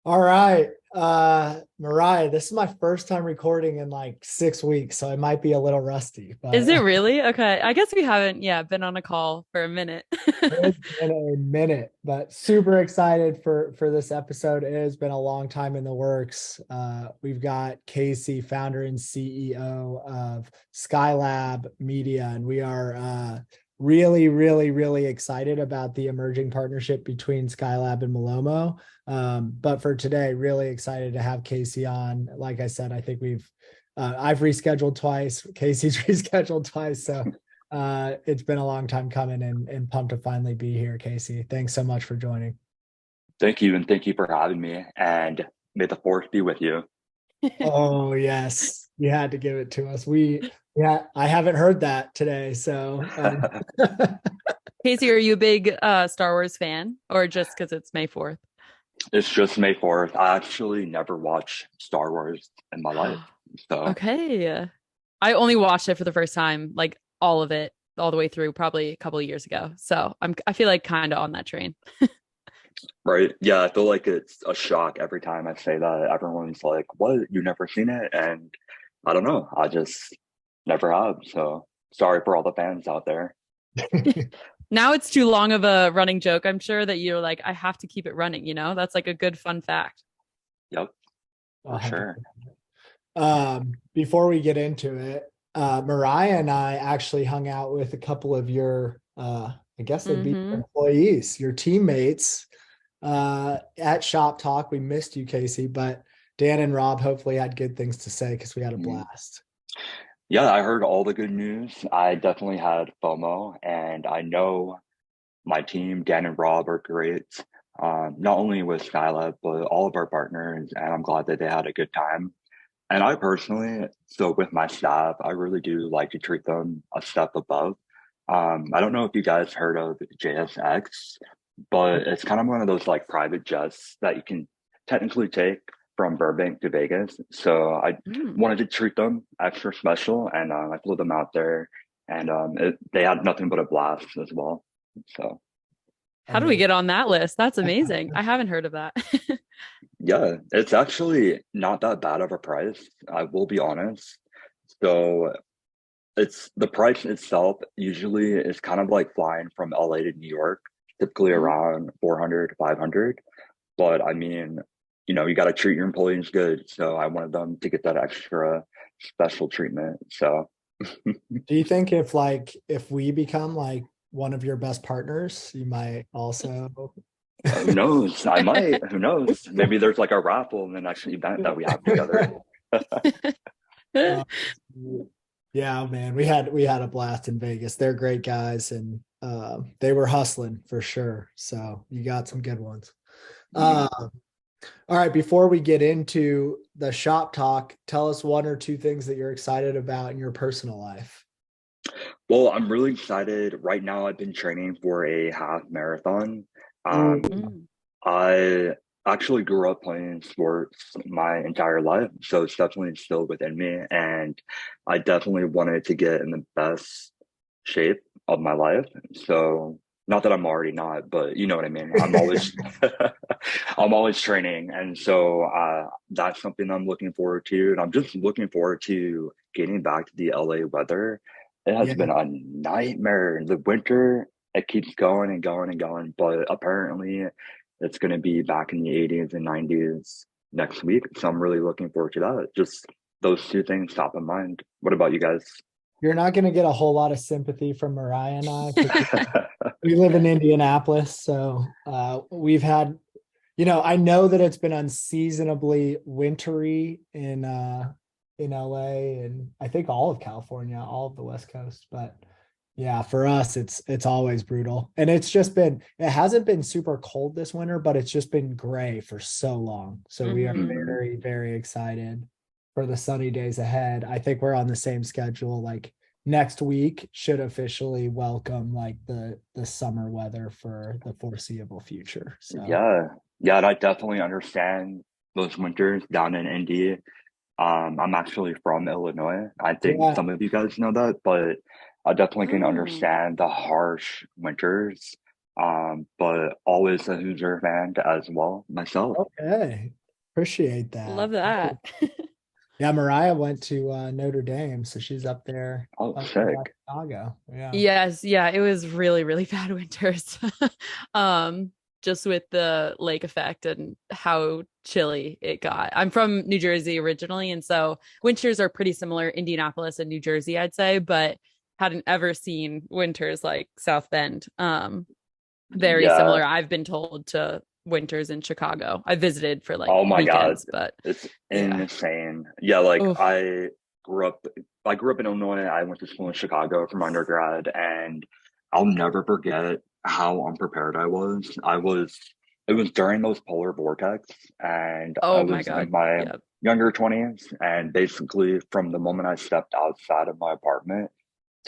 All right. Mariah, this is my first time recording in like 6 weeks, so I might be a little rusty, Is but it really? Okay. I guess we haven't, been on a call for a minute. it's been a minute, but super excited for this episode. It has been a long time in the works. We've got Casey, founder and CEO of Skylab Media, and we are really excited about the emerging partnership between Skylab and Malomo. But for today, really excited to have Casey on. Like I said, I think I've rescheduled twice. Casey's rescheduled twice, so it's been a long time coming and pumped to finally be here, Casey. Thanks so much for joining. Thank you, and thank you for having me. And may the force be with you. Oh yes, you had to give it to us. Yeah, I haven't heard that today, so Casey, are you a big Star Wars fan or just because it's May 4th? It's just May 4th. I actually never watched Star Wars in my life. So, Okay. I only watched it for the first time, like all of it, all the way through, probably a couple of years ago. So I feel like kind of on that train. right. Yeah, I feel like it's a shock every time I say that. Everyone's like, what? You never seen it? And I don't know. I just never have. So, sorry for all the fans out there. Now it's too long of a running joke. I'm sure that you're like, I have to keep it running, you know? That's like a good fun fact. Yep, for sure. Before we get into it, Mariah and I actually hung out with a couple of your, I guess they'd be your Mm-hmm. employees, your teammates, at Shop Talk. We missed you, Casey, but Dan and Rob hopefully had good things to say because we had a Mm. blast. Yeah, I heard all the good news. I definitely had FOMO, and I know my team, Dan and Rob, are great. Not only with Skylab, but all of our partners, and I'm glad that they had a good time. And I personally, so with my staff, I really do like to treat them a step above. I don't know if you guys heard of JSX, but it's kind of one of those like private jets that you can technically take from Burbank to Vegas. So I Mm. wanted to treat them extra special, and I flew them out there, and they had nothing but a blast as well. So. How do we Amazing. get on that list? That's amazing. I haven't heard of that. Yeah, it's actually not that bad of a price. I will be honest. So it's the price itself usually is kind of like flying from LA to New York, typically around 400, 500. But I mean, you got to treat your employees good. So I wanted them to get that extra special treatment. So Do you think if we become like one of your best partners, you might also who knows? I might. Who knows? Maybe there's like a raffle in the next event that we have together. Uh, yeah, man, we had a blast in Vegas. They're great guys, and they were hustling for sure. So you got some good ones. Mhm. Uh, all right, before we get into the shop talk, tell us one or two things that you're excited about in your personal life. Well, I'm really excited. Right now, I've been training for a half marathon. Ooh, Um, I actually grew up playing sports my entire life, so it's definitely still within me. And I definitely wanted to get in the best shape of my life. So, not that I'm already not, but you know what I mean. I'm always, I'm always training, and so that's something I'm looking forward to. And I'm just looking forward to getting back to the LA weather. It has yeah, been a nightmare in the winter. It keeps going and going and going, but apparently it's going to be back in the 80s and 90s next week. So I'm really looking forward to that. Just those two things top of mind. What about you guys? you're not going to get a whole lot of sympathy from Mariah and I because we live in Indianapolis, so we've had I know that it's been unseasonably wintry in LA and I think all of California, all of the West Coast, but yeah, for us it's always brutal. And it hasn't been super cold this winter, but it's just been gray for so long. So we are Mm-hmm. Mhm. very excited for the sunny days ahead. I think we're on the same schedule. Like next week should officially welcome like the summer weather for the foreseeable future. So Yeah, yeah, and I definitely understand those winters down in Indy. I'm actually from Illinois. I think yeah, some of you guys know that, but I definitely can Oh. understand the harsh winters. but always a Hoosier fan as well myself. Okay. Appreciate that. Love that. Yeah, Mariah went to Notre Dame, so she's Oh, up there by sick. Chicago. Yeah. Yes, yeah, it was really, really bad winters. um, just with the lake effect and how chilly it got. I'm from New Jersey originally, and so winters are pretty similar, Indianapolis and New Jersey, I'd say, but hadn't ever seen winters like South Bend. Very Yeah. similar, I've been told, to winters in Chicago. I visited for like Oh my God. weekends, but It's yeah. insane. Yeah, like Oh, grew up I grew up in Illinois. I went to school in Chicago from undergrad, and I'll never forget how unprepared I was. It was during those polar vortex, and I oh my was God. in my Yeah. younger 20s, and basically from the moment I stepped outside of my apartment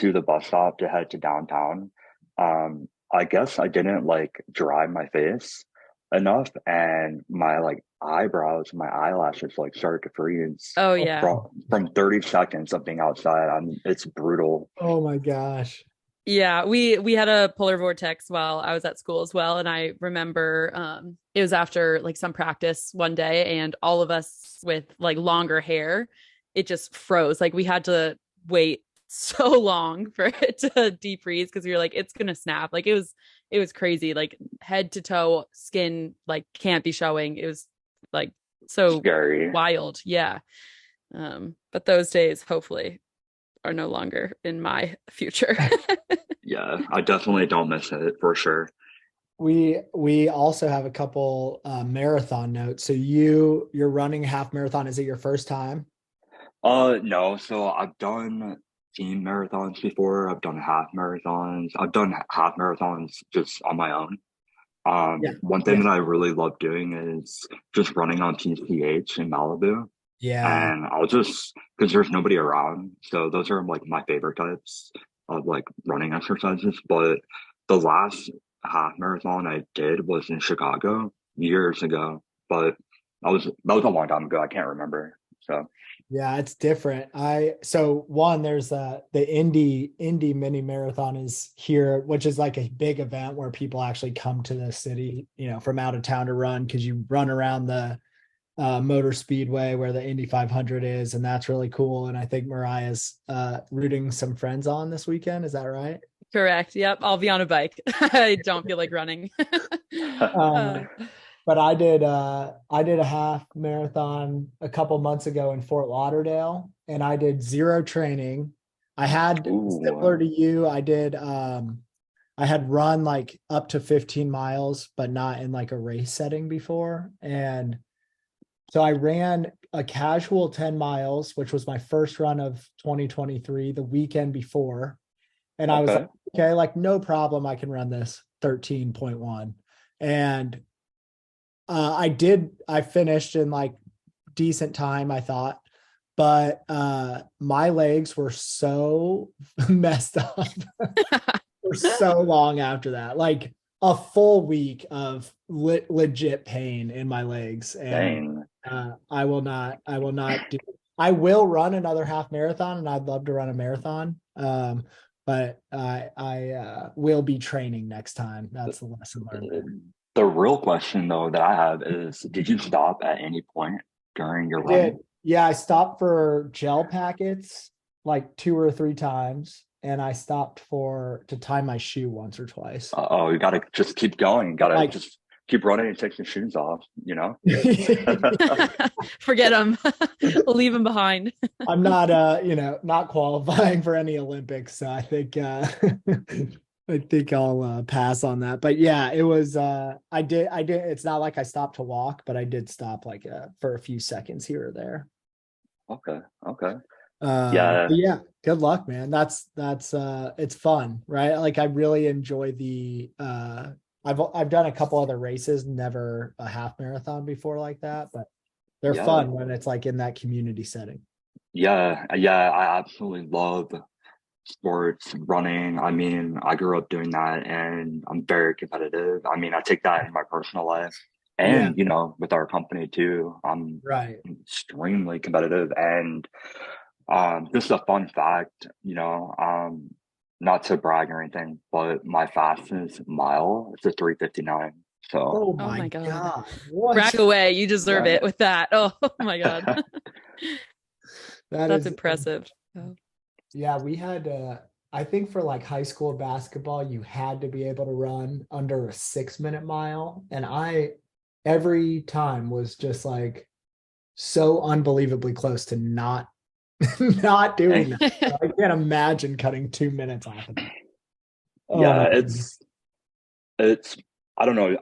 to the bus stop to head to downtown, I guess I didn't like dry my face enough, and my like eyebrows, my eyelashes like started to freeze Oh Oh, yeah. from 30 seconds of being outside. It's brutal. oh my gosh. Yeah, we had a polar vortex while I was at school as well, and I remember it was after like some practice one day, and all of us with like longer hair, it just froze. Like we had to wait so long for it to defreeze because we were like, it's gonna snap. Like it was crazy. Like head to toe, skin like can't be showing. It was like so Scary. wild. Yeah. But those days hopefully are no longer in my future. Yeah, I definitely don't miss it for sure. We also have a couple marathon notes. So you're running half marathon. Is it your first time? No, so I've done team marathons before. I've done half marathons. I've done half marathons just on my own. Yeah. One thing Yeah. that I really love doing is just running on PCH in Malibu. Yeah. And I'll just, because there's nobody around. So those are like my favorite types of like running exercises. But the last half marathon I did was in Chicago years ago. But that was a long time ago. I can't remember. So Yeah, it's different. So one, there's the Indy mini marathon is here, which is like a big event where people actually come to the city, from out of town to run because you run around the Motor Speedway where the Indy 500 is, and that's really cool. And I think Mariah's rooting some friends on this weekend. Is that right? Correct. Yep. I'll be on a bike. I don't feel like running. Um, but I did a half marathon a couple months ago in Fort Lauderdale, and I did zero training. I had ooh, similar to you. I had run like up to 15 miles, but not in like a race setting before. And so I ran a casual 10 miles, which was my first run of 2023, the weekend before. And I was like, okay, okay, like no problem. I can run this 13.1. And I finished in like decent time, I thought, but my legs were so messed up for so long after that, like a full week of legit pain in my legs. And dang. I will not do, I will run another half marathon and I'd love to run a marathon. But I will be training next time. That's the lesson learned there. The real question though that I have is, did you stop at any point during your I did. run? Yeah, I stopped for gel packets like two or three times, and I stopped for to tie my shoe once or twice. Oh, you gotta just keep going. You gotta Like, just keep running and take your shoes off, you know? Forget them. We'll leave them behind. I'm not not qualifying for any Olympics, so I think I think I'll pass on that. But yeah, it was I did it's not like I stopped to walk, but I did stop like for a few seconds here or there. Okay, okay. Yeah, But yeah, good luck, man. That's it's fun, right? Like I really enjoy the I've done a couple other races, never a half marathon before like that, but they're yeah, fun when it's like in that community setting. yeah. I absolutely love sports, running. I mean, I grew up doing that and I'm very competitive. I mean, I take that in my personal life Yeah, and, with our company too. I'm right. extremely competitive. And just a fun fact, not to brag or anything, but my fastest mile is a 3:59. So Oh Oh my my God. God. What? Brag away. You deserve yeah. it with that. Oh my God. That That's is, impressive. Oh. yeah, we had, I think for like high school basketball, you had to be able to run under a 6 minute mile. And I, every time was just like so unbelievably close to not, not doing that. So I can't imagine cutting 2 minutes off of that. Oh my Yeah, goodness. it's I don't know.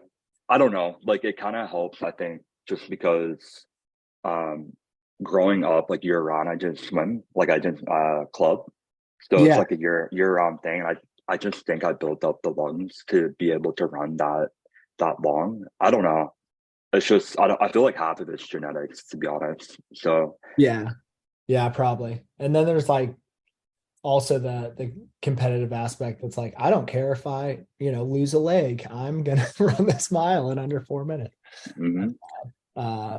I don't know. Like it kind of helps, I think, just because um growing up like year round, I did swim, like I did club. So it's Yeah. like a year round thing. I just think I built up the lungs to be able to run that long. I don't know. It's just I feel like half of it's genetics, to be honest. So Yeah. Yeah, probably. And then there's like also the competitive aspect that's like, I don't care if I, lose a leg. I'm gonna run this mile in under 4 minutes. mhm.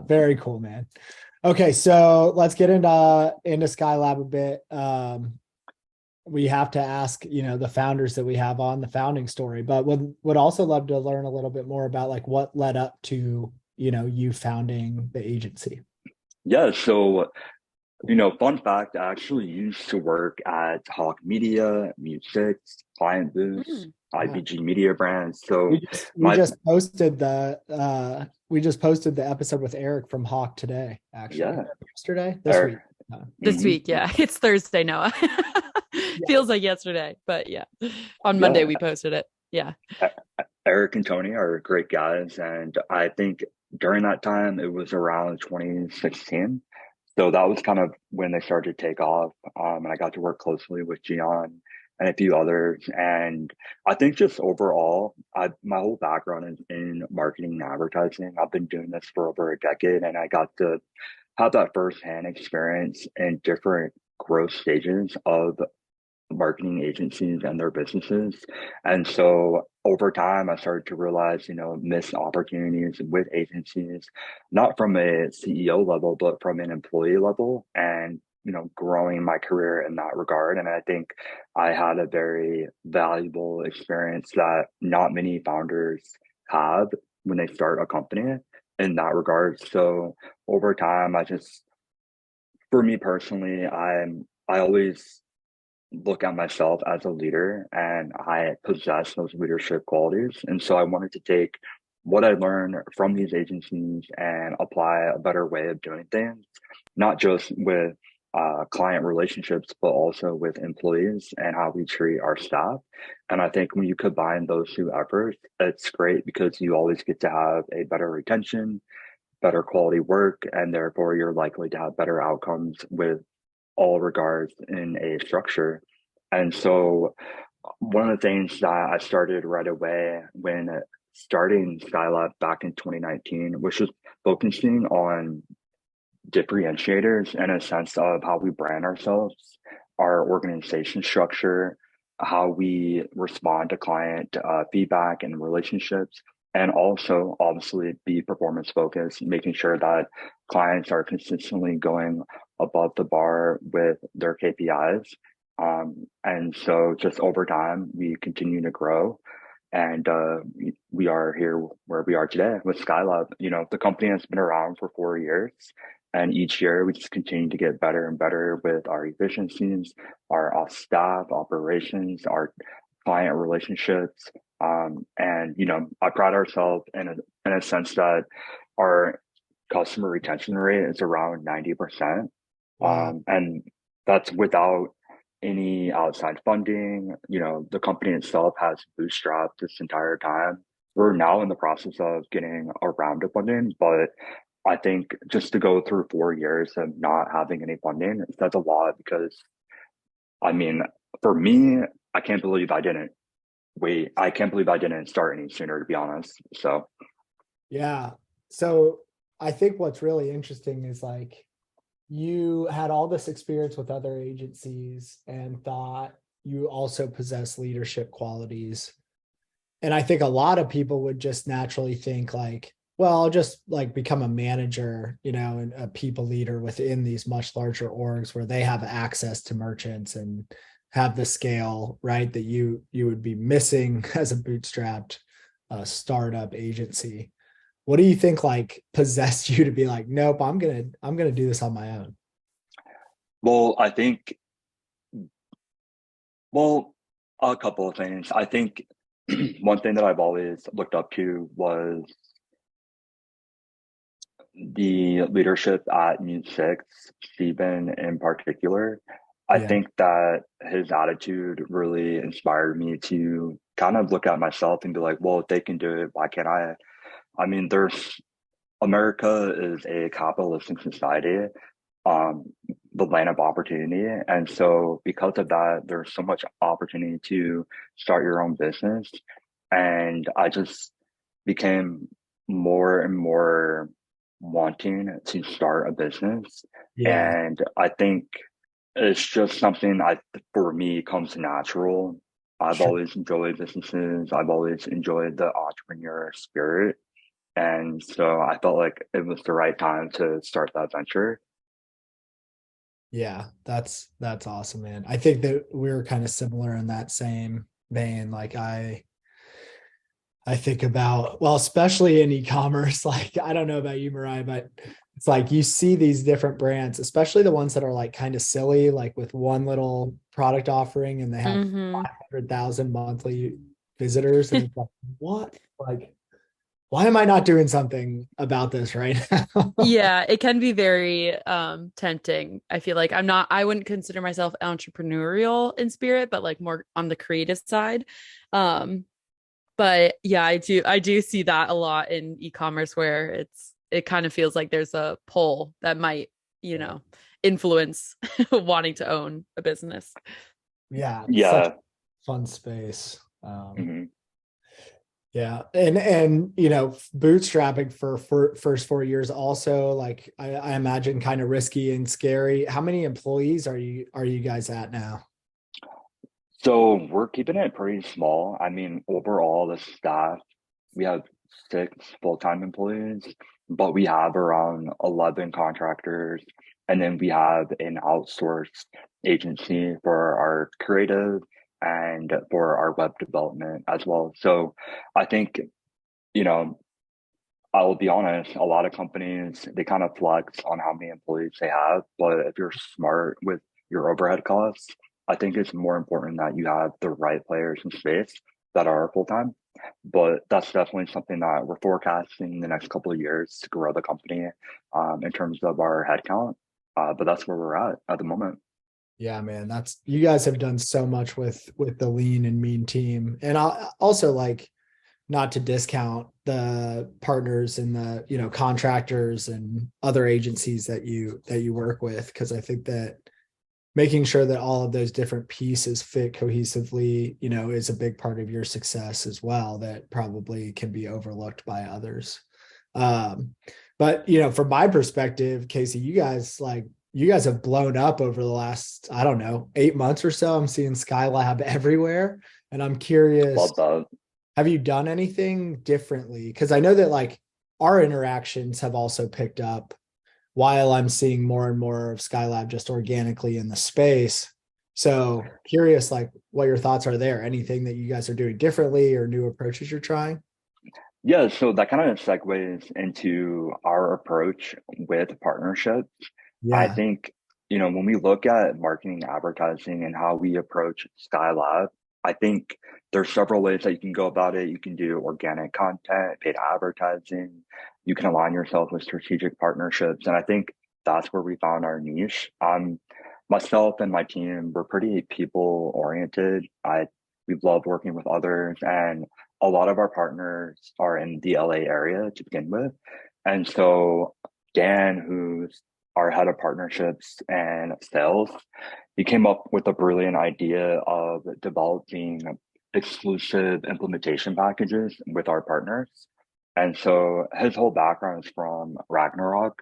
Very cool, man. Okay, so let's get into Skylab a bit. We have to ask, the founders that we have on the founding story, but would also love to learn a little bit more about like what led up to, you founding the agency. Yeah, so fun fact, I actually used to work at Hawk Media, Music, Client Boost, Mm. Yeah. IBG Media Brands. So We my just posted the episode with Eric from Hawk today, actually. yeah, Yesterday, this week. er, This mhm, week, yeah. It's Thursday, Noah. Yeah. Feels like yesterday, but yeah. On Monday yeah. we posted it. Yeah. Eric and Tony are great guys, and I think during that time it was around 2016. So that was kind of when they started to take off. And I got to work closely with Gian and a few others. And I think just overall, my whole background is in marketing and advertising. I've been doing this for over a decade, and I got to have that firsthand experience in different growth stages of marketing agencies and their businesses. And so over time, I started to realize, missed opportunities with agencies, not from a CEO level, but from an employee level, and, growing my career in that regard. And I think I had a very valuable experience that not many founders have when they start a company in that regard. So over time, for me personally, I always look at myself as a leader and I possess those leadership qualities. And so I wanted to take what I learned from these agencies and apply a better way of doing things, not just with client relationships, but also with employees and how we treat our staff. And I think when you combine those two efforts, it's great because you always get to have a better retention, better quality work, and therefore you're likely to have better outcomes with all regards in a structure. And so one of the things that I started right away when starting Skylab back in 2019 was just focusing on differentiators in a sense of how we brand ourselves, our organization structure, how we respond to client feedback and relationships, and also obviously be performance focused, making sure that clients are consistently going above the bar with their KPIs. And so just over time, we continue to grow. And we are here where we are today with Skylab. The company has been around for 4 years. And each year we just continue to get better and better with our efficiencies, our staff, operations, our client relationships. And I pride ourselves in a sense that our customer retention rate is around 90%. Wow. And that's without any outside funding. The company itself has bootstrapped this entire time. We're now in the process of getting a round of funding, but I think just to go through 4 years of not having any funding, that's a lot because I mean, for me, I can't believe I didn't wait. I can't believe I didn't start any sooner, to be honest. So Yeah. So I think what's really interesting is like you had all this experience with other agencies and thought you also possess leadership qualities. And I think a lot of people would just naturally think like, well, I'll just like become a manager, and a people leader within these much larger orgs where they have access to merchants and have the scale, right, that you would be missing as a bootstrapped startup agency. What do you think like possessed you to be like, nope, I'm gonna do this on my own? Well, I think, well, a couple of things. I think one thing that I've always looked up to was the leadership at Mute Six, Stephen in particular. I Yeah. think that his attitude really inspired me to kind of look at myself and be like, well, if they can do it, why can't I? I mean, there's America is a capitalistic society, um, the land of opportunity. And so, because of that, there's so much opportunity to start your own business. And I just became more and more wanting to start a business. Yeah. And I think it's just something for me, comes natural. I've Sure. always enjoyed businesses. I've always enjoyed the entrepreneur spirit. And so I felt like it was the right time to start that venture. Yeah, that's awesome, man. I think that we're kind of similar in that same vein. Like I think about, well, especially in e-commerce, like I don't know about you, Mariah, but it's like you see these different brands, especially the ones that are like kind of silly, like with one little product offering and they have Hmm. 500,000 monthly visitors. And it's like, what? Like, why am I not doing something about this right now? Yeah, it can be very tempting. I feel like I wouldn't consider myself entrepreneurial in spirit, but like more on the creative side. Um but yeah, I do see that a lot in e-commerce where it kind of feels like there's a pull that might, you Yeah. know, influence wanting to own a business. Yeah, such Yeah. fun space. Mhm. Yeah, and bootstrapping for first 4 years also like I imagine kind of risky and scary. How many employees are you guys at now? So we're keeping it pretty small. I mean, overall, the staff, we have 6 full-time employees, but we have around 11 contractors. And then we have an outsourced agency for our creative and for our web development as well. So I think, you know, I will be honest, a lot of companies, they kind of flex on how many employees they have. But if you're smart with your overhead costs, I think it's more important that you have the right players in space that are full time. But that's definitely something that we're forecasting the next couple of years to grow the company in terms of our headcount. But that's where we're at the moment. Yeah, man, that's you guys have done so much with the lean and mean team. And I also like not to discount the partners and the contractors and other agencies that you work with, because I think that making sure that all of those different pieces fit cohesively, is a big part of your success as well, that probably can be overlooked by others. Um, but from my perspective, Casey, you guys have blown up over the last, I don't know, 8 months or so. I'm seeing Skylab everywhere. And I'm curious, Love that. have you done anything differently? Because I know that like our interactions have also picked up while I'm seeing more and more of Skylab just organically in the space. So curious, like what your thoughts are there. Anything that you guys are doing differently or new approaches you're trying? Yeah, so that kind of segues into our approach with partnerships. I Yeah. think, when we look at marketing, advertising, and how we approach Skylab, I think there's several ways that you can go about it. You can do organic content, paid advertising. You can align yourself with strategic partnerships. And I think that's where we found our niche. Myself and my team, we're pretty people oriented. We love working with others, and a lot of our partners are in the LA area to begin with. And so Dan, who's our head of partnerships and sales, he came up with a brilliant idea of developing exclusive implementation packages with our partners. And so his whole background is from Ragnarok,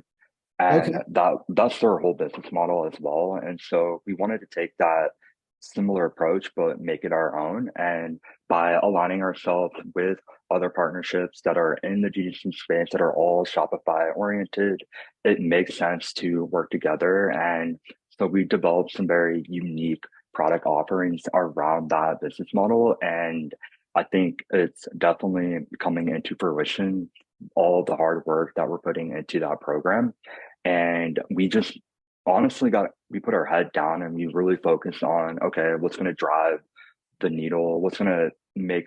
and Okay. that's their whole business model as well. And so we wanted to take that similar approach but make it our own, and by aligning ourselves with other partnerships that are in the DTC space that are all Shopify oriented, it makes sense to work together. And so we developed some very unique product offerings around that business model. And I think it's definitely coming into fruition, all the hard work that we're putting into that program. And we just honestly we put our head down and we really focused on, okay, what's going to drive the needle? What's going to make,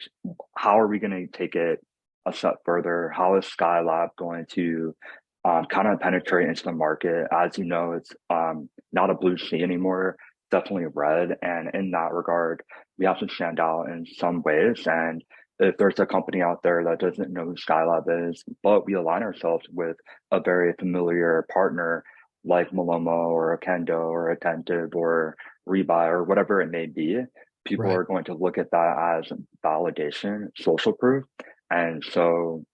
how are we going to take it a step further? How is Skylab going to kind of penetrate into the market? As you know, it's not a blue sea anymore, definitely red. And in that regard, we have to stand out in some ways. And if there's a company out there that doesn't know who Skylab is, but we align ourselves with a very familiar partner like Maloma or Akendo or Attentive or Rebuy or whatever it may be, people Right. are going to look at that as validation, social proof. And so,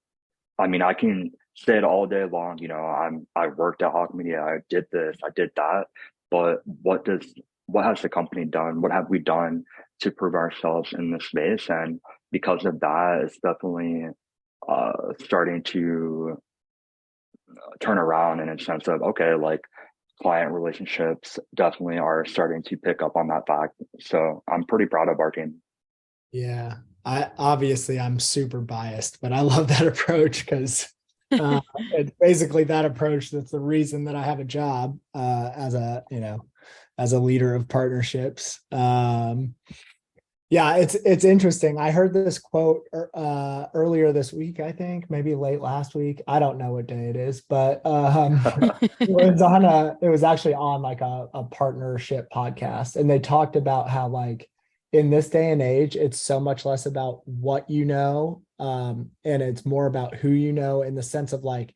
I mean, I can say it all day long, you know, I worked at Hawk Media, I did this, I did that, but what has the company done? What have we done to prove ourselves in this space? And because of that, it's definitely starting to turn around in a sense of, okay, like client relationships definitely are starting to pick up on that fact. So I'm pretty proud of our team. Yeah. I'm super biased, but I love that approach because it's basically that approach that's the reason that I have a job as a leader of partnerships. Yeah, it's interesting. I heard this quote earlier this week, I think, maybe late last week. I don't know what day it is, but it was actually on like a partnership podcast, and they talked about how like in this day and age, it's so much less about what you know, and it's more about who you know, in the sense of like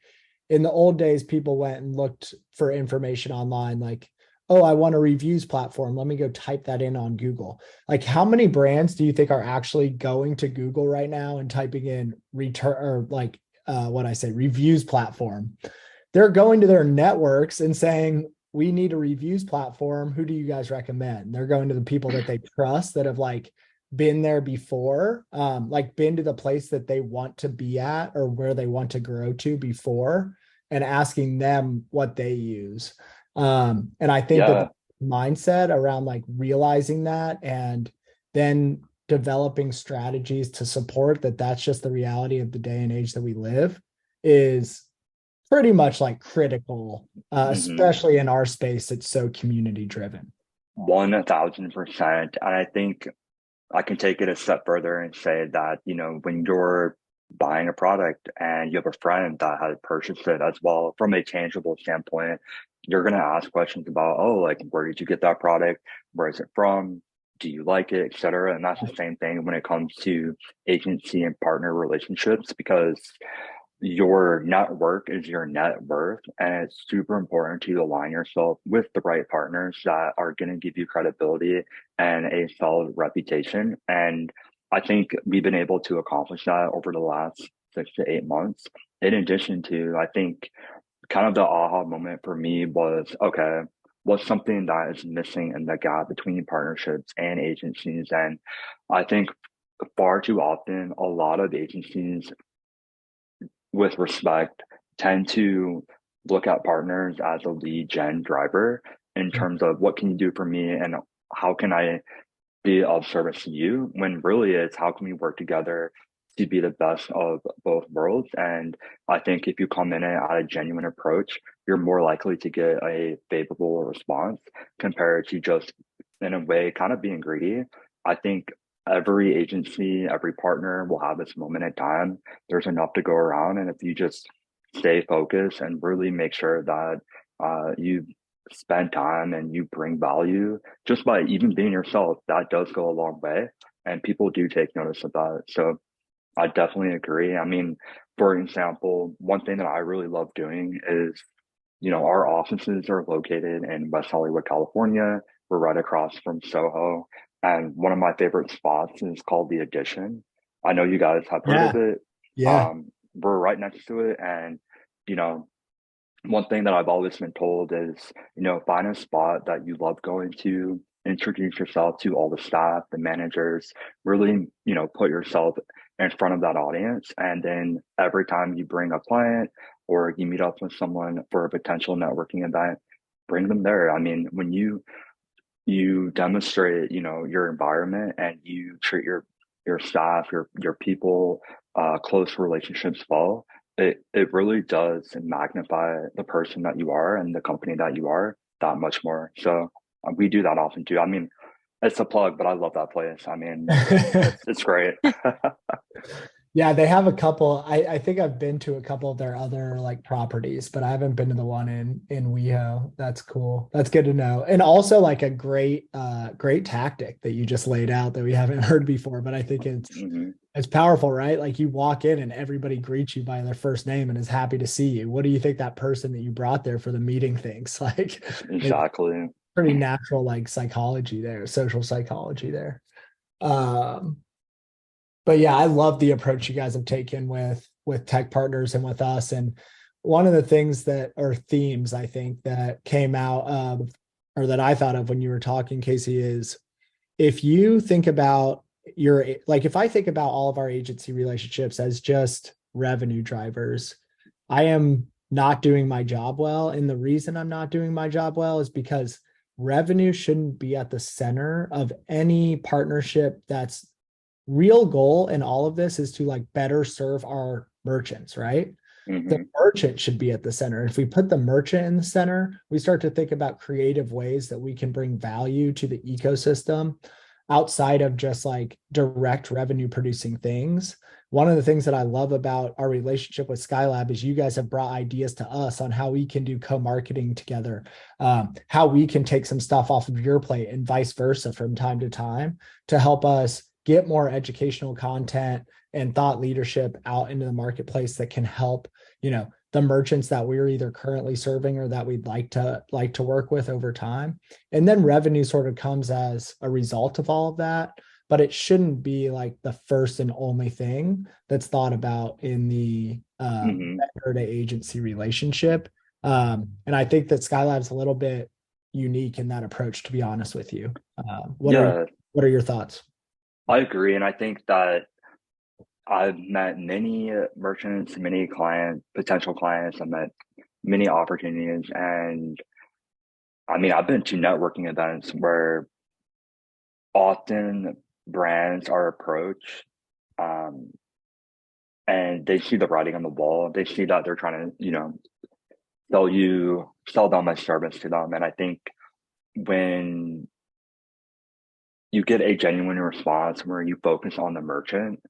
in the old days, people went and looked for information online, like, oh, I want a reviews platform. Let me go type that in on Google. Like, how many brands do you think are actually going to Google right now and typing in return or like what I say, reviews platform? They're going to their networks and saying, we need a reviews platform. Who do you guys recommend? They're going to the people that they trust that have like been there before, like been to the place that they want to be at or where they want to grow to before, and asking them what they use. And I think that Yeah. the mindset around like realizing that and then developing strategies to support that that's just the reality of the day and age that we live is pretty much like critical, Mhm. especially in our space. It's so community driven. 1000%. And I think I can take it a step further and say that, you know, when you're buying a product and you have a friend that has purchased it as well, from a tangible standpoint, you're going to ask questions about, oh, like, where did you get that product? Where is it from? Do you like it, et cetera? And that's the same thing when it comes to agency and partner relationships, because your network is your net worth, and it's super important to align yourself with the right partners that are going to give you credibility and a solid reputation. And I think we've been able to accomplish that over the last 6 to 8 months. In addition to, I think kind of the aha moment for me was, okay, what's something that is missing in the gap between partnerships and agencies? And I think far too often, a lot of agencies, with respect, tend to look at partners as a lead gen driver in terms of what can you do for me and how can I be of service to you, when really it's how can we work together to be the best of both worlds. And I think if you come in at a genuine approach, you're more likely to get a favorable response compared to just, in a way, kind of being greedy. I think every agency, every partner will have its moment in time. There's enough to go around. And if you just stay focused and really make sure that you spend time and you bring value just by even being yourself, that does go a long way. And people do take notice of that. So I definitely agree. I mean, for example, one thing that I really love doing is, you know, our offices are located in West Hollywood, California. We're right across from Soho. And one of my favorite spots is called The Addition. I know you guys have heard Yeah. of it. Yeah. We're right next to it. And, you know, one thing that I've always been told is, you know, find a spot that you love going to, introduce yourself to all the staff, the managers, really, you know, put yourself in front of that audience. And then every time you bring a client or you meet up with someone for a potential networking event, bring them there. I mean, when you demonstrate, your environment, and you treat your staff, your people, close relationships well, it really does magnify the person that you are and the company that you are that much more. So we do that often too. I mean, it's a plug, but I love that place. I mean, it's great. Yeah, they have a couple. I think I've been to a couple of their other like properties, but I haven't been to the one in WeHo. That's cool. That's good to know. And also like a great tactic that you just laid out that we haven't heard before, but I think Hmm. it's powerful, right? Like you walk in and everybody greets you by their first name and is happy to see you. What do you think that person that you brought there for the meeting thinks? Like it's Exactly. pretty natural like psychology there, social psychology there. Um but yeah, I love the approach you guys have taken with tech partners and with us. And one of the things that are themes I think that came out of or that I thought of when you were talking, Casey, is if you think about your like if I think about all of our agency relationships as just revenue drivers, I am not doing my job well. And the reason I'm not doing my job well is because revenue shouldn't be at the center of any partnership. That's real goal in all of this is to like better serve our merchants, right? The Hmm. merchant should be at the center. If we put the merchant in the center, we start to think about creative ways that we can bring value to the ecosystem outside of just like direct revenue producing things. One of the things that I love about our relationship with Skylab is you guys have brought ideas to us on how we can do co-marketing together, how we can take some stuff off of your plate and vice versa from time to time to help us get more educational content and thought leadership out into the marketplace that can help, the merchants that we're either currently serving or that we'd like to work with over time. And then revenue sort of comes as a result of all of that, but it shouldn't be like the first and only thing that's thought about in the Hmm. vendor to agency relationship. And I think that Skylab's a little bit unique in that approach, to be honest with you. What are Yeah, what are your thoughts? I agree. And I think that I've met many merchants, many potential clients. I've met many opportunities. And I mean, I've been to networking events where often brands are approached, um, and they see the writing on the wall. They see that they're trying to, sell them a service to them. And I think when you get a genuine response where you focus on the merchant,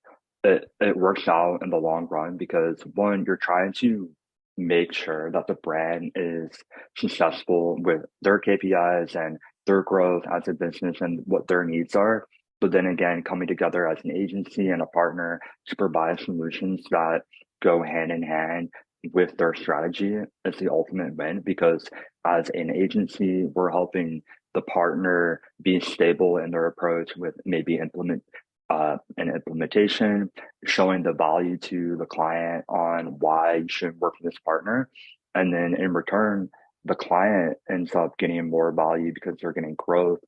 it works out in the long run because one, you're trying to make sure that the brand is successful with their KPIs and their growth as a business and what their needs are. But then again, coming together as an agency and a partner to provide solutions that go hand in hand with their strategy is the ultimate win because as an agency, we're helping the partner be stable in their approach with maybe an implementation, showing the value to the client on why you should work with this partner. And then in return, the client ends up getting more value because they're getting growth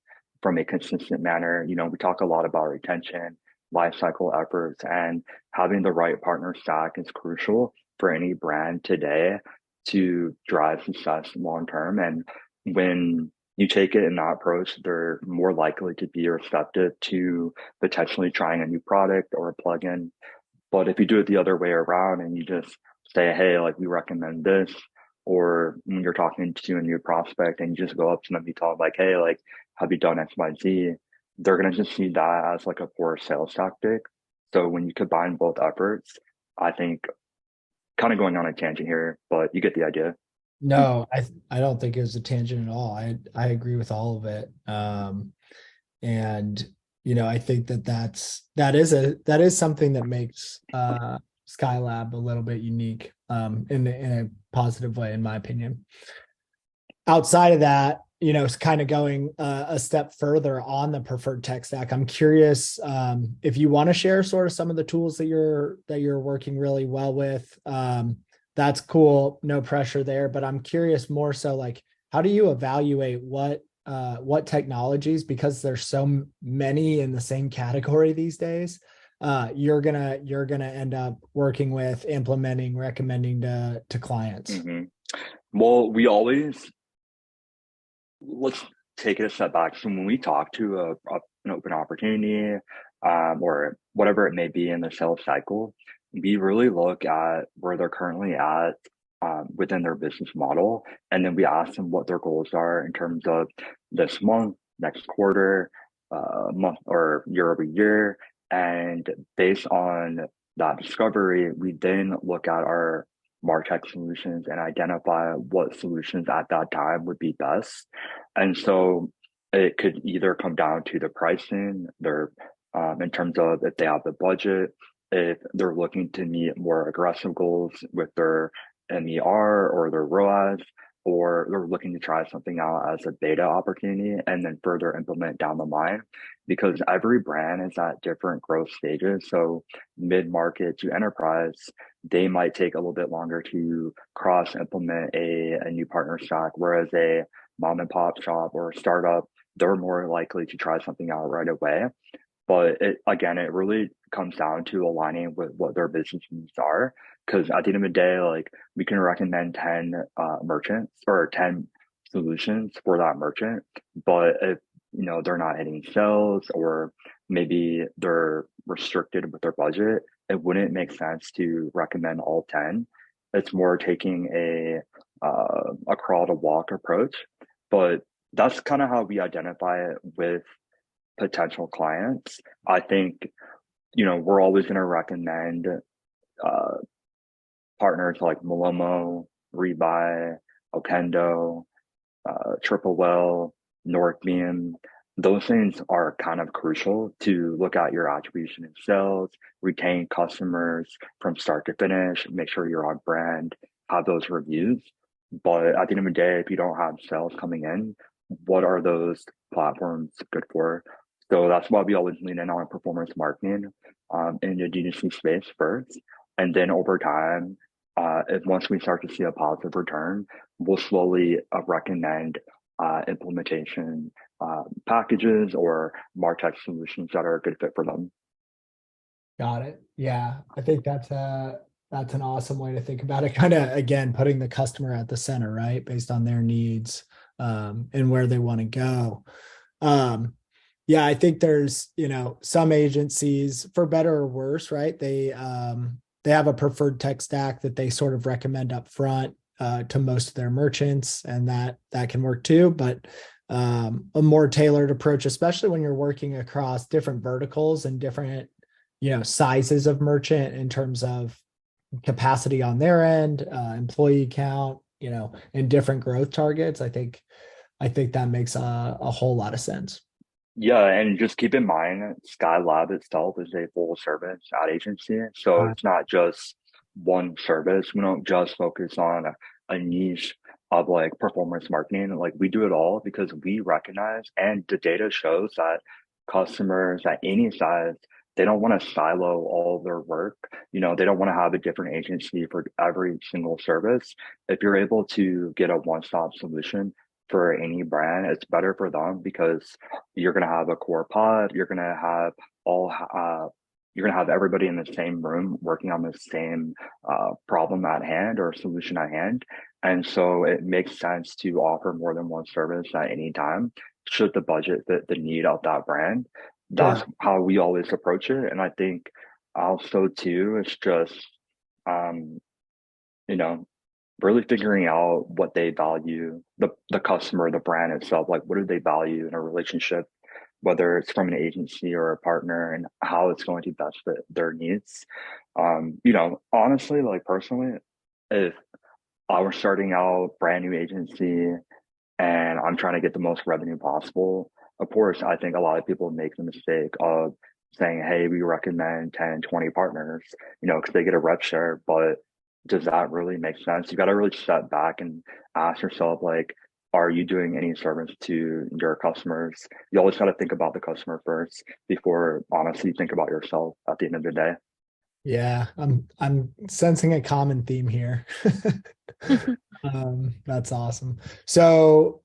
from a consistent manner. We talk a lot about retention, life cycle efforts, and having the right partner stack is crucial for any brand today to drive success long term. And when you take it in that approach, they're more likely to be receptive to potentially trying a new product or a plugin. But if you do it the other way around and you just say, hey, like we recommend this, or when you're talking to a new prospect and you just go up to them, you tell them like, hey, like, have you done X, Y, Z? They're gonna just see that as like a poor sales tactic. So when you combine both efforts, I think kind of going on a tangent here, but you get the idea. No, I don't think it was a tangent at all. I agree with all of it. And I think that is something that makes Skylab a little bit unique in a positive way, in my opinion. Outside of that, it's kind of going a step further on the preferred tech stack. I'm curious if you want to share sort of some of the tools that you're working really well with. That's cool, no pressure there. But I'm curious more so like how do you evaluate what technologies, because there's so many in the same category these days, you're gonna end up working with, implementing, recommending to clients. Hmm. Well, we always let's take it a step back. So when we talk to an open opportunity, or whatever it may be in the sales cycle, we really look at where they're currently at within their business model. And then we ask them what their goals are in terms of this month, next quarter, month, or year over year. And based on that discovery, we then look at our MarTech solutions and identify what solutions at that time would be best. And so it could either come down to the pricing, their in terms of if they have the budget, if they're looking to meet more aggressive goals with their MER or their ROAS, or they're looking to try something out as a beta opportunity and then further implement down the line, because every brand is at different growth stages. So mid-market to enterprise, they might take a little bit longer to cross implement a new partner stack, whereas a mom and pop shop or a startup, they're more likely to try something out right away. But it really comes down to aligning with what their business needs are. Because at the end of the day, like, we can recommend 10 merchants or 10 solutions for that merchant. But if, they're not hitting sales, or maybe they're restricted with their budget, it wouldn't make sense to recommend all 10. It's more taking a crawl to walk approach. But that's kind of how we identify it with potential clients. I think, we're always going to recommend partners like Malomo, Rebuy, Okendo, Triple Well, Northbeam. Those things are kind of crucial to look at your attribution in sales, retain customers from start to finish, make sure you're on brand, have those reviews. But at the end of the day, if you don't have sales coming in, what are those platforms good for? So that's why we always lean in on performance marketing in the D2C space first. And then over time, once we start to see a positive return, we'll slowly recommend implementation packages or MarTech solutions that are a good fit for them. Got it. Yeah, I think that's an awesome way to think about it. Kind of, again, putting the customer at the center, right? Based on their needs and where they want to go. Yeah, I think there's, some agencies, for better or worse, right? They have a preferred tech stack that they sort of recommend up front to most of their merchants, and that can work too. But a more tailored approach, especially when you're working across different verticals and different, sizes of merchant in terms of capacity on their end, employee count, and different growth targets. I think that makes a whole lot of sense. Yeah, and just keep in mind, Skylab itself is a full service ad agency. So it's not just one service. We don't just focus on a niche of like performance marketing. Like, we do it all because we recognize, and the data shows that customers at any size, they don't want to silo all their work. They don't want to have a different agency for every single service. If you're able to get a one-stop solution for any brand, it's better for them, because you're going to have a core pod. You're going to have everybody in the same room working on the same problem at hand or solution at hand. And so it makes sense to offer more than one service at any time, should the budget fit the need of that brand. That's how we always approach it. And I think also too, it's just, really figuring out what they value, the customer, the brand itself, like, what do they value in a relationship, whether it's from an agency or a partner, and how it's going to best fit their needs. Honestly, like, personally, if I were starting out brand new agency and I'm trying to get the most revenue possible, of course, I think a lot of people make the mistake of saying, hey, we recommend 10, 20 partners, because they get a rep share. But does that really make sense? You got to really step back and ask yourself, like, are you doing any service to your customers? You always got to think about the customer first before honestly think about yourself at the end of the day. Yeah, I'm sensing a common theme here. That's awesome. So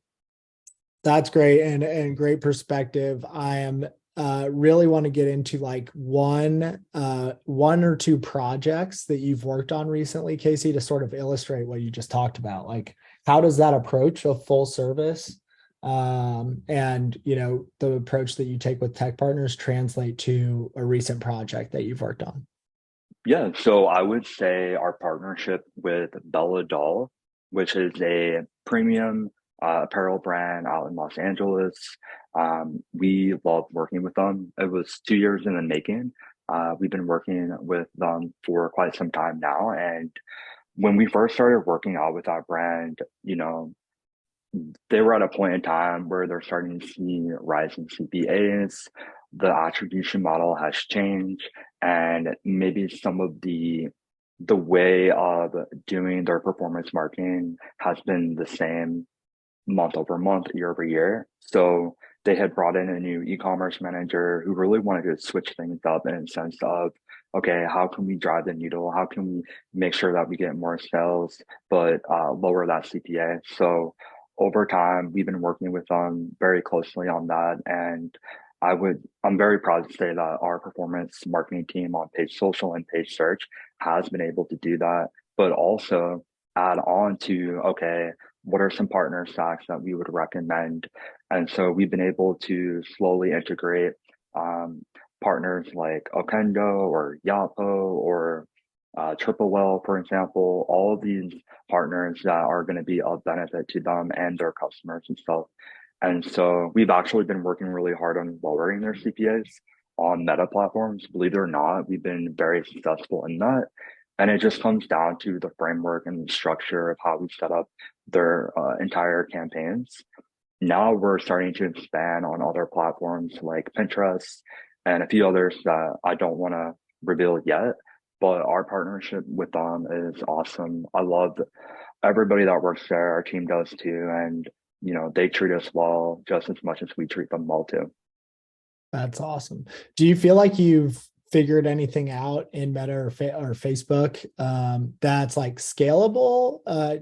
that's great, and great perspective. I am really want to get into like one or two projects that you've worked on recently, Casey, to sort of illustrate what you just talked about. Like, how does that approach a full service and the approach that you take with tech partners translate to a recent project that you've worked on? Yeah, so I would say our partnership with Bella Doll, which is a premium apparel brand out in Los Angeles. We love working with them. It was 2 years in the making. We've been working with them for quite some time now. And when we first started working out with that brand, they were at a point in time where they're starting to see rising CPAs. The attribution model has changed, and maybe some of the way of doing their performance marketing has been the same month over month, year over year. So they had brought in a new e-commerce manager who really wanted to switch things up in a sense of, okay, how can we drive the needle? How can we make sure that we get more sales, but lower that CPA? So over time, we've been working with them very closely on that. And I'm very proud to say that our performance marketing team on Page Social and Page Search has been able to do that, but also add on to, okay, what are some partner stacks that we would recommend? And so we've been able to slowly integrate partners like Okendo or Yapo or Triple Well, for example, all of these partners that are going to be of benefit to them and their customers and stuff. And so we've actually been working really hard on lowering their CPAs on meta platforms. Believe it or not, we've been very successful in that. And it just comes down to the framework and the structure of how we set up their entire campaigns. Now we're starting to expand on other platforms like Pinterest and a few others that I don't want to reveal yet. But our partnership with them is awesome. I love everybody that works there. Our team does too. And, they treat us well just as much as we treat them well too. That's awesome. Do you feel like you've figured anything out in Meta or Facebook that's like scalable?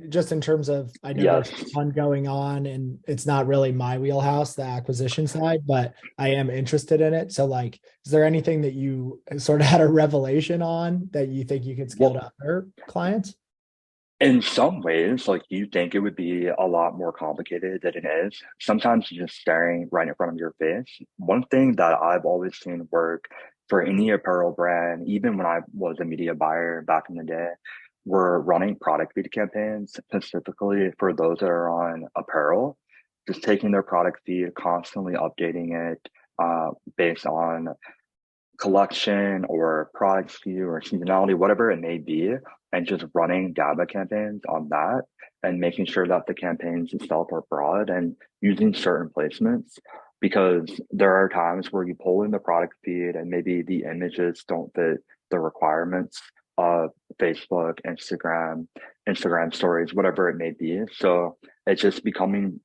Just in terms of, I know Yes. there's one going on and it's not really my wheelhouse, the acquisition side, but I am interested in it. So like, is there anything that you sort of had a revelation on that you think you could scale to other clients? In some ways, like you think it would be a lot more complicated than it is. Sometimes you're just staring right in front of your face. One thing that I've always seen work for any apparel brand, even when I was a media buyer back in the day, were running product feed campaigns specifically for those that are on apparel, just taking their product feed, constantly updating it based on collection or product SKU or seasonality, whatever it may be, and just running GABA campaigns on that and making sure that the campaigns itself are broad and using certain placements. Because there are times where you pull in the product feed and maybe the images don't fit the requirements of Facebook, Instagram stories, whatever it may be. So it's just becoming,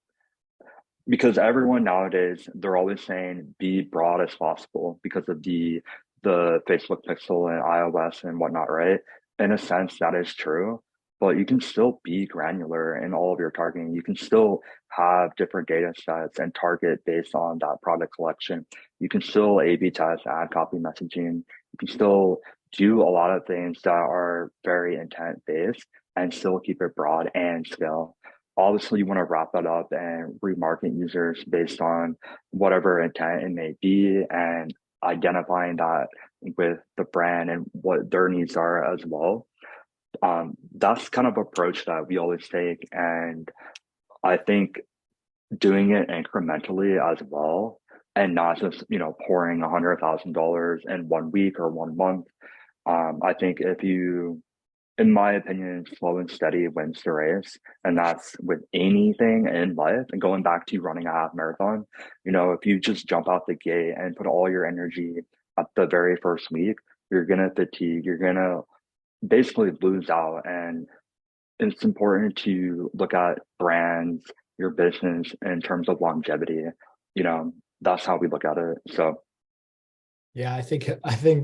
because everyone nowadays, they're always saying be broad as possible because of the Facebook pixel and iOS and whatnot, right? In a sense, that is true, but you can still be granular in all of your targeting. You can still have different data sets and target based on that product collection. You can still A/B test, ad copy messaging. You can still do a lot of things that are very intent based and still keep it broad and scale. Obviously, you want to wrap that up and remarket users based on whatever intent it may be and identifying that with the brand and what their needs are as well. That's kind of approach that we always take. And I think doing it incrementally as well and not just, pouring $100,000 in 1 week or 1 month. I think in my opinion, slow and steady wins the race. And that's with anything in life. And going back to running a half marathon, if you just jump out the gate and put all your energy at the very first week, you're going to fatigue. You're going to basically lose out. And it's important to look at brands, your business in terms of longevity. That's how we look at it. So Yeah, I think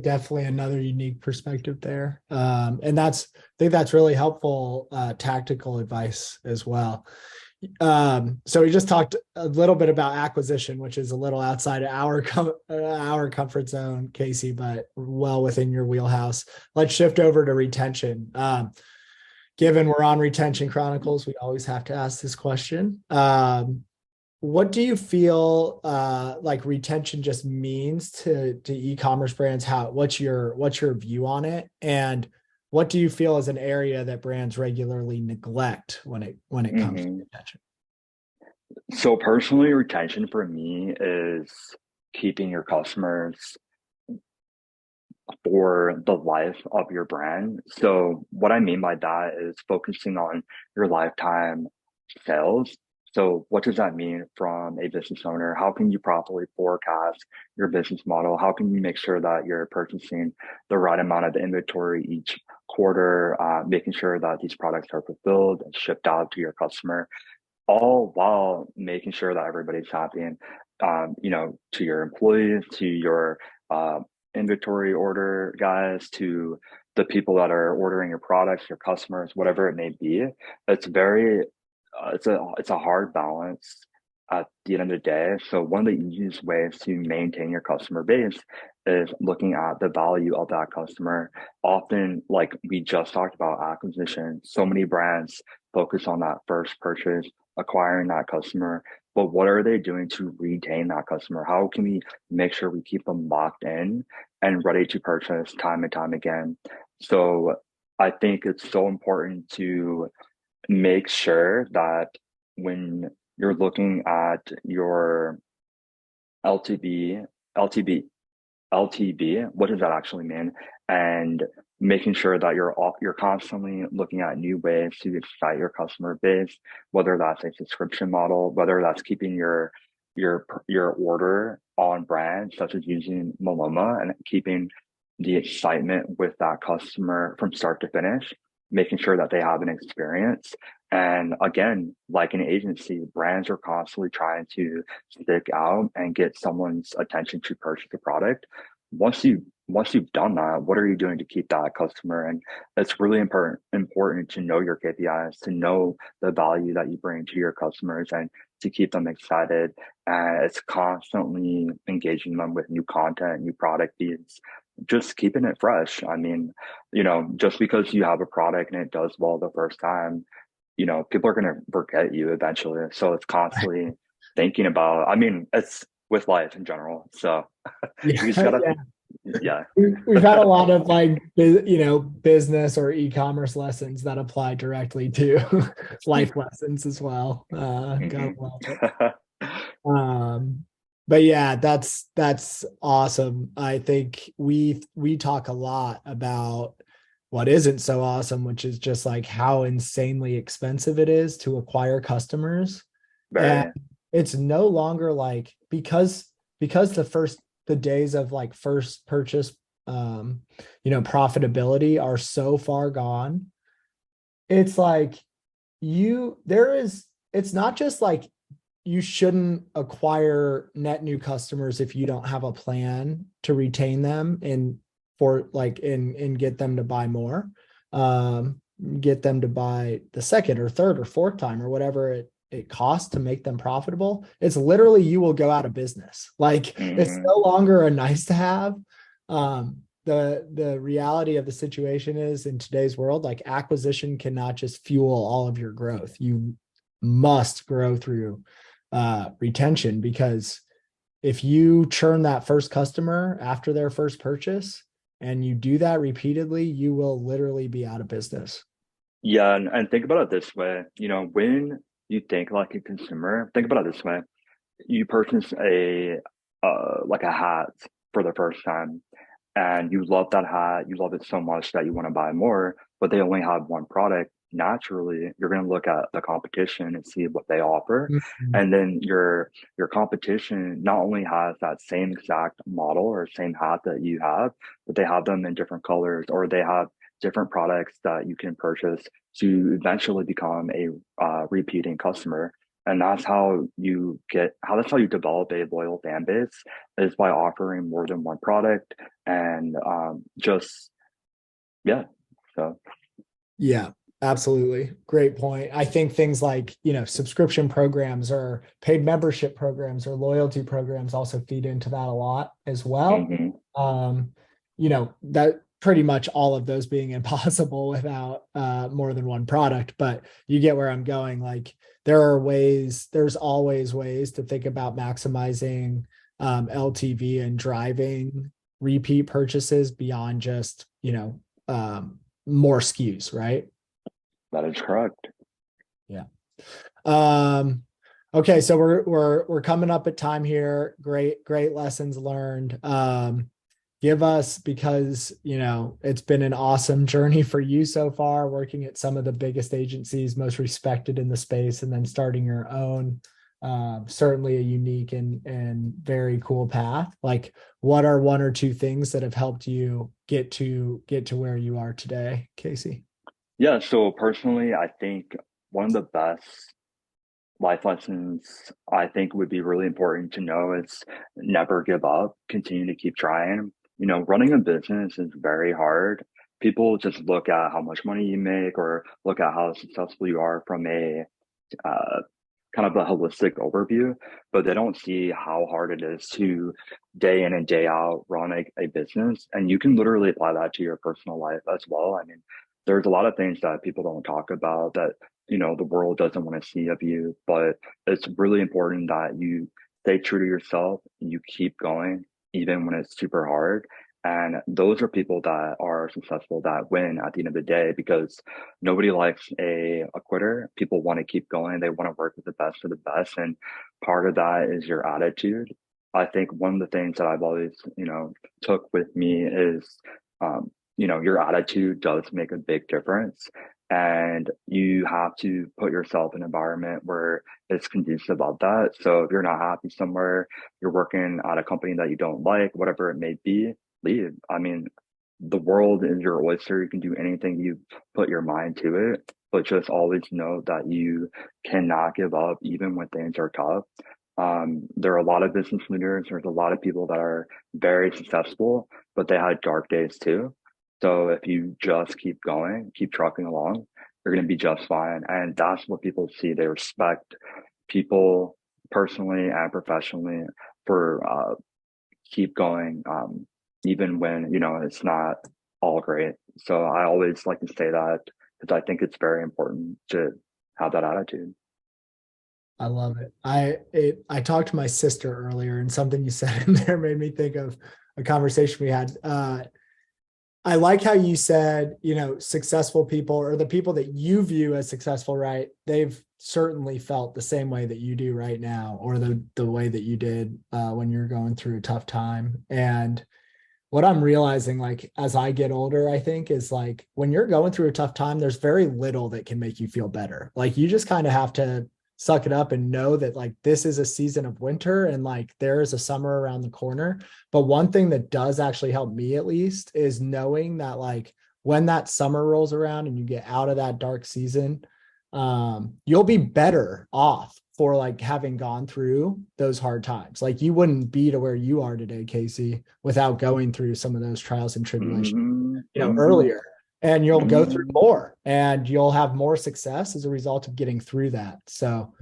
definitely another unique perspective there. And I think that's really helpful tactical advice as well. So we just talked a little bit about acquisition, which is a little outside of our comfort zone, Casey, but well within your wheelhouse. Let's shift over to retention. Given we're on Retention Chronicles, we always have to ask this question. what do you feel like retention just means to e-commerce brands? What's your view on it? And what do you feel is an area that brands regularly neglect when it comes to Hmm. retention? So personally, retention for me is keeping your customers for the life of your brand. So what I mean by that is focusing on your lifetime sales. So what does that mean from a business owner? How can you properly forecast your business model? How can you make sure that you're purchasing the right amount of inventory each quarter, making sure that these products are fulfilled and shipped out to your customer, all while making sure that everybody's happy and to your employees, to your uh, inventory order guys, to the people that are ordering your products, your customers, whatever it may be. It's very it's a hard balance at the end of the day. So one of the easiest ways to maintain your customer base is looking at the value of that customer. Often, like we just talked about acquisition, so many brands focus on that first purchase, acquiring that customer, but what are they doing to retain that customer? How can we make sure we keep them locked in and ready to purchase time and time again? So I think it's so important to make sure that when you're looking at your LTV, LTV, LTV, what does that actually mean? And making sure that you're constantly looking at new ways to excite your customer base, whether that's a subscription model, whether that's keeping your order on brand, such as using Maloma and keeping the excitement with that customer from start to finish, making sure that they have an experience. And again, like an agency, brands are constantly trying to stick out and get someone's attention to purchase the product. Once you've done that, what are you doing to keep that customer? And it's really important to know your KPIs, to know the value that you bring to your customers, and to keep them excited. And it's constantly engaging them with new content, new product feeds, just keeping it fresh. I mean, just because you have a product and it does well the first time, people are going to forget you eventually. So it's constantly thinking about, I mean, it's with life in general. So Yeah, you just gotta, yeah. yeah. We've had a lot of like business or e-commerce lessons that apply directly to life lessons as well. Gotta Mhm. love it. Um, but yeah, that's awesome. I think we talk a lot about what isn't so awesome, which is just like how insanely expensive it is to acquire customers. And Very. it's no longer like because the days of like first purchase profitability are so far gone. It's like it's not just like you shouldn't acquire net new customers if you don't have a plan to retain them and get them to buy more, get them to buy the second or third or fourth time or whatever it costs to make them profitable. It's literally you will go out of business. Like it's Hmm. no longer a nice to have. The reality of the situation is in today's world, like acquisition cannot just fuel all of your growth. You must grow through retention, because if you churn that first customer after their first purchase and you do that repeatedly, you will literally be out of business. Yeah, and think about it this way. When you think like a consumer, think about it this way. You purchase a hat for the first time, and you love that hat, you love it so much that you want to buy more, but they only have one product. Naturally, you're going to look at the competition and see what they offer. Mhm. And then your competition not only has that same exact model or same hat that you have, but they have them in different colors, or they have different products that you can purchase to eventually become a repeating customer. And that's how you develop a loyal fan base, is by offering more than one product. And just yeah. So Yeah, absolutely. Great point. I think things like, subscription programs or paid membership programs or loyalty programs also feed into that a lot as well. mhm. That pretty much all of those being impossible without more than one product. But you get where I'm going. Like there's always ways to think about maximizing LTV and driving repeat purchases beyond just, more SKUs, right? That is correct. Yeah. Um, okay, so we're coming up at time here. Great lessons learned. Give us, because it's been an awesome journey for you so far, working at some of the biggest agencies, most respected in the space, and then starting your own. Certainly a unique and very cool path. Like, what are one or two things that have helped you get to where you are today, Casey? Yeah, so personally, I think one of the best life lessons I think would be really important to know is never give up, continue to keep trying. Running a business is very hard. People just look at how much money you make or look at how successful you are from a uh, kind of a holistic overview, but they don't see how hard it is to day in and day out run a business. And you can literally apply that to your personal life as well. I mean, there's a lot of things that people don't talk about that, the world doesn't want to see of you, but it's really important that you stay true to yourself, you keep going, even when it's super hard. And those are people that are successful that win at the end of the day because nobody likes a quitter. People want to keep going. They want to work with the best of the best. And part of that is your attitude. I think one of the things that I've always, took with me is, your attitude does make a big difference. And you have to put yourself in an environment where it's conducive of that. So if you're not happy somewhere, you're working at a company that you don't like, whatever it may be, leave. I mean, the world is your oyster. You can do anything you put your mind to it, but just always know that you cannot give up even when things are tough. There are a lot of business leaders. There's a lot of people that are very successful, but they had dark days too. So if you just keep going, keep trucking along, you're going to be just fine. And that's what people see. They respect people personally and professionally for keep going, even when it's not all great. So I always like to say that because I think it's very important to have that attitude. I love it. I talked to my sister earlier, and something you said in there made me think of a conversation we had. I like how you said, successful people, or the people that you view as successful, right? They've certainly felt the same way that you do right now, or the way that you did when you're going through a tough time. And what I'm realizing, like, as I get older, I think is like when you're going through a tough time, there's very little that can make you feel better. Like, you just kind of have to suck it up and know that, like, this is a season of winter and like there is a summer around the corner. But one thing that does actually help me, at least, is knowing that, like, when that summer rolls around and you get out of that dark season, you'll be better off for, like, having gone through those hard times. Like, you wouldn't be to where you are today, Casey, without going through some of those trials and tribulations, Mm-hmm, mm-hmm, earlier. And you'll go through mm-hmm. more and you'll have more success as a result of getting through that. So,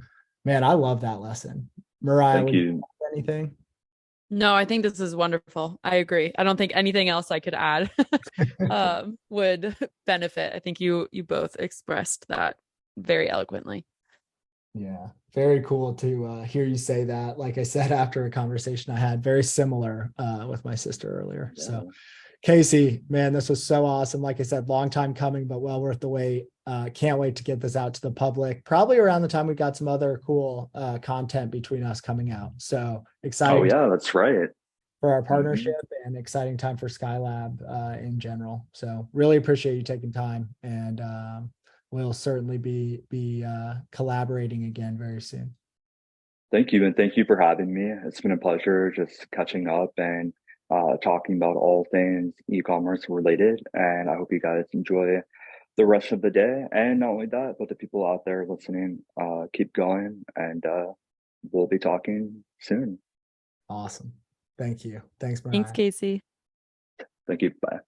man, I love that lesson. Mariah, Thank would you you. add anything? No, I think this is wonderful. I agree. I don't think anything else I could add would benefit. I think you both expressed that very eloquently. Yeah, very cool to hear you say that. Like I said, after a conversation I had very similar with my sister earlier. So, Yeah. Casey, man, this was so awesome. Like I said, long time coming, but well worth the wait. Can't wait to get this out to the public. Probably around the time we've got some other cool content between us coming out. So Oh exciting yeah, that's right. for our Mm-hmm. partnership and exciting time for Skylab in general. So really appreciate you taking time, and we'll certainly be collaborating again very soon. Thank you, and thank you for having me. It's been a pleasure just catching up and talking about all things e-commerce related. And I hope you guys enjoy the rest of the day. And not only that, but the people out there listening, keep going, and we'll be talking soon. Awesome. Thank you. Thanks, Thanks, Mariah. Casey. Thank you. Bye.